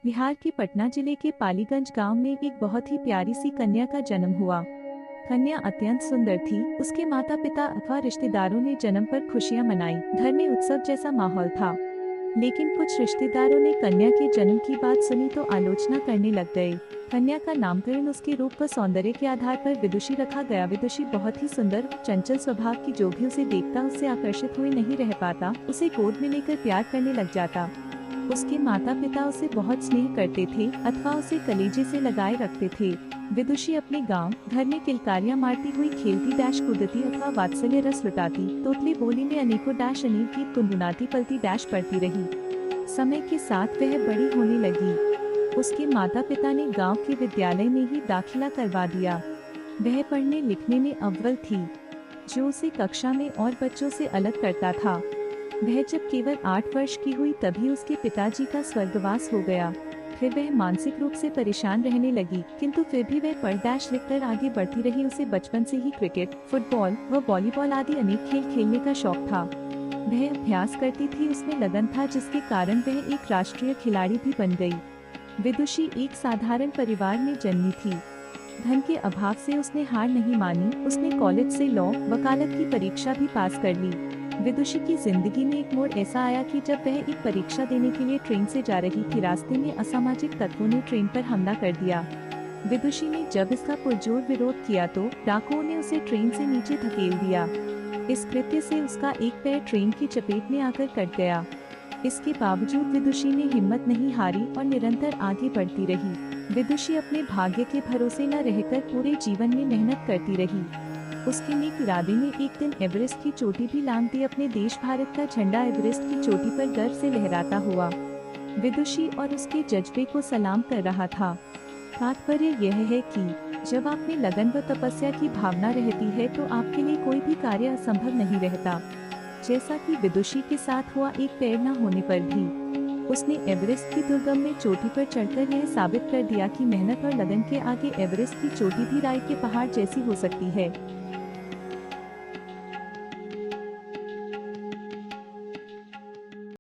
बिहार के पटना जिले के पालीगंज गांव में एक बहुत ही प्यारी सी कन्या का जन्म हुआ। कन्या अत्यंत सुंदर थी। उसके माता पिता अथवा रिश्तेदारों ने जन्म पर खुशियां मनाई। घर में उत्सव जैसा माहौल था। लेकिन कुछ रिश्तेदारों ने कन्या के जन्म की बात सुनी तो आलोचना करने लग गए। कन्या का नामकरण उसके रूप व सौंदर्य के आधार पर विदुषी रखा गया। विदुषी बहुत ही सुंदर, चंचल स्वभाव की, जो भी उसे देखता उससे आकर्षित हुए नहीं रह पाता, उसे गोद में लेकर प्यार करने लग जाता। उसके माता पिता उसे बहुत स्नेह करते थे अथवा उसे कलेजे से लगाए रखते थे। विदुषी अपने गांव घर में किलकारियां मारती हुई खेलती, डैश कूदती अथवा वात्सल्य रस लुटाती, तोतली बोली में अनेकों डैश अनेक गीत गुनगुनाती पलती डैश पढ़ती रही। समय के साथ वह बड़ी होने लगी। उसके माता पिता ने गांव के विद्यालय में ही दाखिला करवा दिया। वह पढ़ने लिखने में अव्वल थी, जो उसे कक्षा में और बच्चों से अलग करता था। वह जब केवल 8 वर्ष की हुई तभी उसके पिताजी का स्वर्गवास हो गया। फिर वह मानसिक रूप से परेशान रहने लगी, किंतु फिर भी वह पढ़ डैश लिखकर आगे बढ़ती रही। उसे बचपन से ही क्रिकेट, फुटबॉल व वॉलीबॉल आदि अनेक खेल खेलने का शौक था। वह अभ्यास करती थी, उसमें लगन था, जिसके कारण वह एक राष्ट्रीय खिलाड़ी भी बन गई। विदुषी एक साधारण परिवार में जन्मी थी। धन के अभाव से उसने हार नहीं मानी। उसने कॉलेज से लॉ, वकालत की परीक्षा भी पास कर ली। विदुषी की जिंदगी में एक मोड़ ऐसा आया कि जब वह एक परीक्षा देने के लिए ट्रेन से जा रही थी, रास्ते में असामाजिक तत्वों ने ट्रेन पर हमला कर दिया। विदुषी ने जब इसका पुरजोर विरोध किया तो डाकुओं ने उसे ट्रेन से नीचे धकेल दिया। इस कृत्य से उसका एक पैर ट्रेन की चपेट में आकर कट गया। इसके बावजूद विदुषी ने हिम्मत नहीं हारी और निरंतर आगे बढ़ती रही। विदुषी अपने भाग्य के भरोसे न रहकर पूरे जीवन में मेहनत करती रही। उसके नेक इरादे ने एक दिन एवरेस्ट की चोटी भी लांघ दी। अपने देश भारत का झंडा एवरेस्ट की चोटी पर गर्व से लहराता हुआ विदुषी और उसके जज्बे को सलाम कर रहा था। तात्पर्य यह है कि जब आप में लगन व तपस्या की भावना रहती है तो आपके लिए कोई भी कार्य असंभव नहीं रहता। जैसा कि विदुषी के साथ हुआ, एक पैर न होने पर भी उसने एवरेस्ट की दुर्गम में चोटी पर चढ़कर यह साबित कर दिया कि मेहनत और लगन के आगे एवरेस्ट की चोटी भी राई के पहाड़ जैसी हो सकती है।